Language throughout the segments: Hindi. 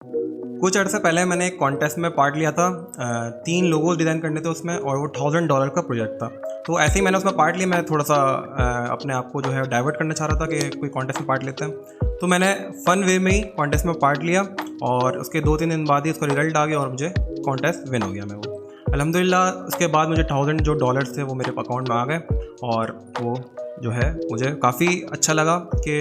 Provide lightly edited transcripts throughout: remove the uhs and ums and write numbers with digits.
कुछ अर्से पहले मैंने एक कॉन्टेस्ट में पार्ट लिया था। 3 लोगोज डिज़ाइन करने थे उसमें और वो $1000 का प्रोजेक्ट था। तो ऐसे ही मैंने उसमें पार्ट लिया। मैं थोड़ा सा अपने आप को जो है डाइवर्ट करना चाह रहा था कि कोई कॉन्टेस्ट में पार्ट लेते हैं। तो मैंने फ़न वे में ही कॉन्टेस्ट में पार्ट लिया और उसके 2-3 दिन बाद ही उसका रिज़ल्ट आ गया और मुझे कॉन्टेस्ट विन हो गया मैं वो। अल्हम्दुलिल्लाह उसके बाद मुझे $1000 जो डॉलर्स थे वो मेरे अकाउंट में आ गए और वो जो है मुझे काफ़ी अच्छा लगा कि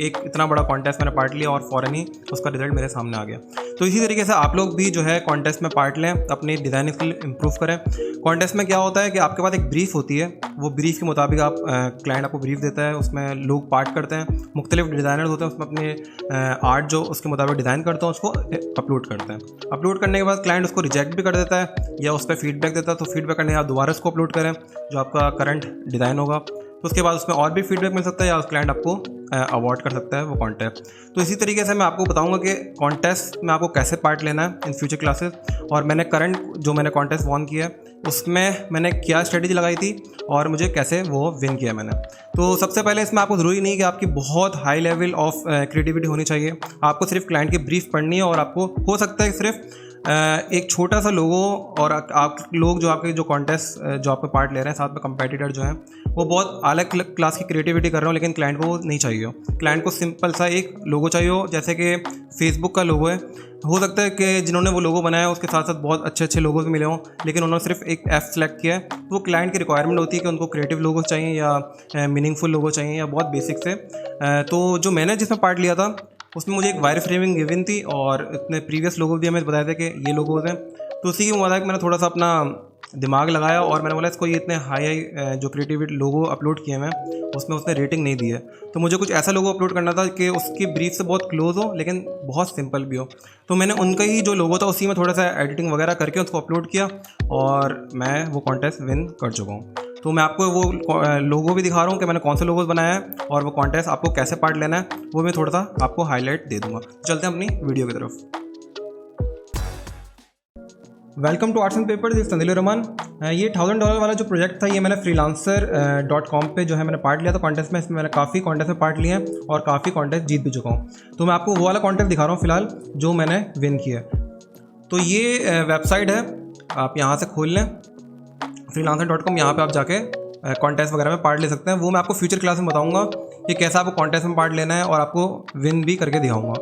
एक इतना बड़ा कॉन्टेस्ट मैंने पार्ट लिया और फ़ौरन ही उसका रिज़ल्ट मेरे सामने आ गया। तो इसी तरीके से आप लोग भी जो है कॉन्टेस्ट में पार्ट लें, अपनी डिज़ाइनिंग स्किल इम्प्रूव करें। कॉन्टेस्ट में क्या होता है कि आपके पास एक ब्रीफ होती है, वो ब्रीफ के मुताबिक आप क्लाइंट आपको ब्रीफ देता है, उसमें लोग पार्ट करते हैं, मुख्तलिफ डिज़ाइनर्स होते हैं, उसमें अपने आर्ट जो उसके मुताबिक डिज़ाइन करते हैं उसको अपलोड करते हैं। अपलोड करने के बाद क्लाइंट उसको रिजेक्ट भी कर देता है या उस पर फीडबैक देता है। तो फीडबैक करने के बाद दोबारा उसको अपलोड करें जो आपका करंट डिज़ाइन होगा। तो उसके बाद उसमें और भी फीडबैक मिल सकता है या उस क्लाइंट आपको अवार्ड कर सकता है वो कॉन्टेस्ट। तो इसी तरीके से मैं आपको बताऊंगा कि कॉन्टेस्ट में आपको कैसे पार्ट लेना है इन फ्यूचर क्लासेस। और मैंने करंट जो मैंने कॉन्टेस्ट वॉन किया है उसमें मैंने क्या स्ट्रेटजी लगाई थी और मुझे कैसे वो विन किया मैंने। तो सबसे पहले इसमें आपको ज़रूरी नहीं कि आपकी बहुत हाई लेवल ऑफ क्रिएटिविटी होनी चाहिए। आपको सिर्फ क्लाइंट की ब्रीफ पढ़नी है और आपको हो सकता है सिर्फ एक छोटा सा लोगो और आप लोग जो आपके जो कॉन्टेस्ट जो आपके पार्ट ले रहे हैं साथ में कंपेटिटर जो हैं वो बहुत अलग क्लास की क्रिएटिविटी कर रहे हो, लेकिन क्लाइंट को वो नहीं चाहिए हो। क्लाइंट को सिंपल सा एक लोगो चाहिए हो, जैसे कि फेसबुक का लोगो है। हो सकता है कि जिन्होंने वो लोगो बनाया है उसके साथ साथ बहुत अच्छे अच्छे लोगोज मिले हों, लेकिन उन्होंने सिर्फ एक F सेलेक्ट किया है। तो वो क्लाइंट की रिक्वायरमेंट होती है कि उनको क्रिएटिव लोगो चाहिए या मीनिंगफुल लोगो चाहिए या बहुत बेसिक से। तो जो मैंने जिसमें पार्ट लिया था उसमें मुझे एक वायर फ्रेमिंग गिवन थी और इतने प्रीवियस लोगो भी हमें बताए थे कि ये लोगोज हैं। तो उसी के मुताबिक मैंने थोड़ा सा अपना दिमाग लगाया और मैंने बोला इसको ये इतने हाई जो क्रिएटिविटी लोगो अपलोड किए मैं उसमें उसने रेटिंग नहीं दी है। तो मुझे कुछ ऐसा लोगो अपलोड करना था कि उसकी ब्रीफ से बहुत क्लोज हो लेकिन बहुत सिंपल भी हो। तो मैंने उनका ही जो लोगो था उसी में थोड़ा सा एडिटिंग वगैरह करके उसको अपलोड किया और मैं वो कॉन्टेस्ट विन कर चुका हूँ। तो मैं आपको वो लोगो भी दिखा रहा हूँ कि मैंने कौन से लोगोज बनाया है और वो कॉन्टेस्ट आपको कैसे पार्ट लेना है वो मैं थोड़ा सा आपको हाईलाइट दे दूँगा। चलते हैं अपनी वीडियो की तरफ। Welcome to arts and papers, इस तंजील रहमान। ये $1000 वाला जो प्रोजेक्ट था ये मैंने freelancer.com पे जो है मैंने पार्ट लिया था कॉन्टेस्ट में। इसमें मैंने काफ़ी कॉन्टेस्ट में पार्ट लिए हैं और काफ़ी कॉन्टेस्ट जीत भी चुका हूँ। तो मैं आपको वो वाला कॉन्टेस्ट दिखा रहा हूँ फ़िलहाल जो मैंने विन किया है। तो ये वेबसाइट है, आप यहाँ से खोल लें freelancer.com। यहाँ पर आप जाके कॉन्टेस्ट वगैरह में पार्ट ले सकते हैं। वो मैं आपको फ्यूचर क्लास में बताऊँगा कि कैसा आपको कॉन्टेस्ट में पार्ट लेना है और आपको विन भी करके दिखाऊँगा,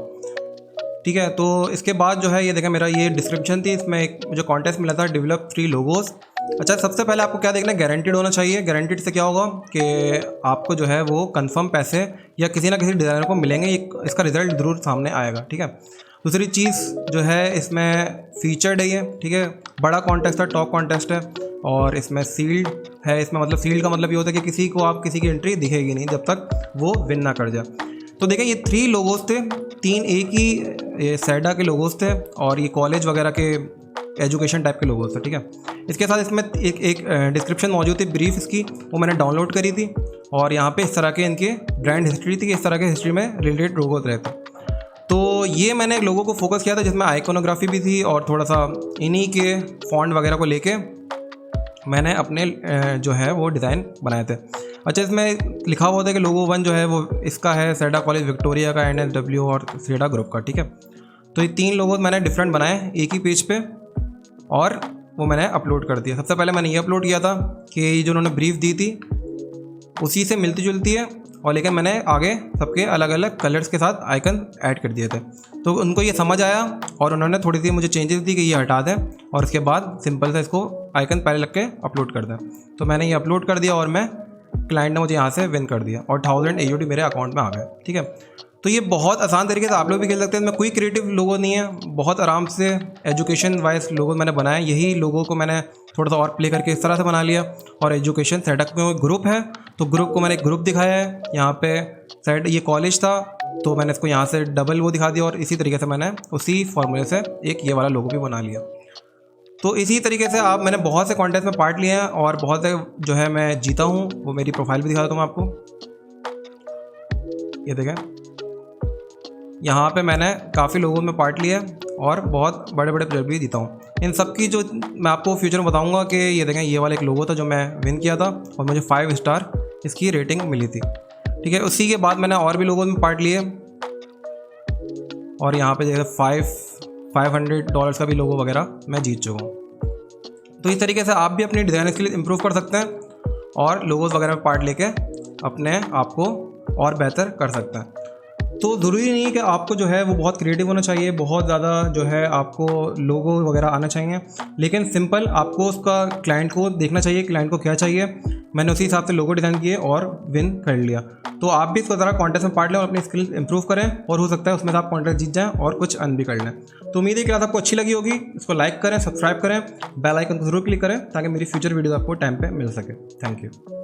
ठीक है। तो इसके बाद जो है ये देखें मेरा ये डिस्क्रिप्शन थी, इसमें एक मुझे कॉन्टेस्ट मिला था डेवलप 3 लोगोज। अच्छा, सबसे पहले आपको क्या देखना है, गारंटीड होना चाहिए। गारंटीड से क्या होगा कि आपको जो है वो कंफर्म पैसे या किसी ना किसी डिज़ाइनर को मिलेंगे, इसका रिजल्ट ज़रूर सामने आएगा, ठीक है। दूसरी चीज़ जो है इसमें फीचर्ड है ये, ठीक है। बड़ा कॉन्टेस्ट है, टॉप कॉन्टेस्ट है और इसमें सील्ड है। इसमें मतलब सील्ड का मतलब ये होता है कि किसी को आप किसी की एंट्री दिखेगी नहीं जब तक वो विन ना कर जाए। तो देखें ये 3 लोगोज थे, 3 एक ही सैडा के लोगोज थे और ये कॉलेज वगैरह के एजुकेशन टाइप के लोगोज थे, ठीक है। इसके साथ इसमें एक डिस्क्रिप्शन मौजूद थी ब्रीफ इसकी, वो मैंने डाउनलोड करी थी और यहाँ पे इस तरह के इनके ब्रांड हिस्ट्री थी कि इस तरह के हिस्ट्री में रिलेटेड लोगोज रहते। तो ये मैंने एक लोगों को फोकस किया था जिसमें आइकोनोग्राफी भी थी और थोड़ा सा इन्हीं के फॉन्ट वगैरह को लेके मैंने अपने जो है वो डिज़ाइन बनाए थे। अच्छा, इसमें लिखा हुआ था कि लोगो 1 जो है वो इसका है सैडा कॉलेज विक्टोरिया का, NSW और सैडा ग्रुप का, ठीक है। तो ये 3 लोगो मैंने डिफरेंट बनाए एक ही पेज पे और वो मैंने अपलोड कर दिया। सबसे पहले मैंने ये अपलोड किया था कि ये जो उन्होंने ब्रीफ दी थी उसी से मिलती जुलती है और लेकिन मैंने आगे सबके अलग अलग कलर्स के साथ आइकन ऐड कर दिए थे। तो उनको ये समझ आया और उन्होंने थोड़ी सी मुझे चेंजेस दी कि ये हटा दें और उसके बाद सिंपल से इसको आइकन पहले लग के अपलोड कर दें। तो मैंने ये अपलोड कर दिया और मैं क्लाइंट ने मुझे यहाँ से विन कर दिया और 1000 AUD मेरे अकाउंट में आ गए, ठीक है। तो ये बहुत आसान तरीके से आप लोग भी खेल सकते हैं। इसमें कोई क्रिएटिव लोगो नहीं है, बहुत आराम से एजुकेशन वाइज लोगो मैंने बनाया। यही लोगो को मैंने थोड़ा सा और प्ले करके इस तरह से बना लिया और एजुकेशन सेटअप में ग्रुप है तो ग्रुप को मैंने एक ग्रुप दिखाया है। यहाँ पे सेट ये कॉलेज था तो मैंने इसको यहाँ से डबल वो दिखा दिया और इसी तरीके से मैंने उसी फॉर्मूले से एक ये वाला लोगो भी बना लिया। तो इसी तरीके से मैंने बहुत से कॉन्टेस्ट में पार्ट लिए हैं और बहुत से जो है मैं जीता हूँ। वो मेरी प्रोफाइल भी दिखा देता हूँ आपको, ये देखें यहाँ पे मैंने काफ़ी लोगों में पार्ट लिया और बहुत बड़े बड़े प्लेयर भी जीता हूँ। इन सब की जो मैं आपको फ्यूचर में बताऊँगा कि ये देखें ये वाला एक लोगो था जो मैं विन किया था और मुझे 5 स्टार इसकी रेटिंग मिली थी, ठीक है। उसी के बाद मैंने और भी लोगों में पार्ट लिए और यहाँ पे जैसे 5 $500 का भी लोगो वगैरह मैं जीत चुका हूँ। तो इस तरीके से आप भी अपनी डिज़ाइन स्किल इंप्रूव कर सकते हैं और लोगोस वगैरह में पार्ट लेके अपने आप को और बेहतर कर सकते हैं। तो ज़रूरी नहीं है कि आपको जो है वो बहुत क्रिएटिव होना चाहिए, बहुत ज़्यादा जो है आपको लोगो वगैरह आना चाहिए, लेकिन सिंपल आपको उसका क्लाइंट को देखना चाहिए, क्लाइंट को क्या चाहिए। मैंने उसी हिसाब से लोगो डिज़ाइन किए और विन कर लिया। तो आप भी इस तरह कॉन्टेस्ट में पार्ट लें और अपनी स्किल इंप्रूव करें, और हो सकता है उसमें से आप कॉन्टेस्ट जीत जाएँ और कुछ अर्न भी कर लें। तो उम्मीद है कि क्लास आपको अच्छी लगी होगी। इसको लाइक करें, सब्सक्राइब करें, बेल आइकन को जरूर क्लिक करें ताकि मेरी फ्यूचर वीडियो आपको टाइम पे मिल सके। Thank you.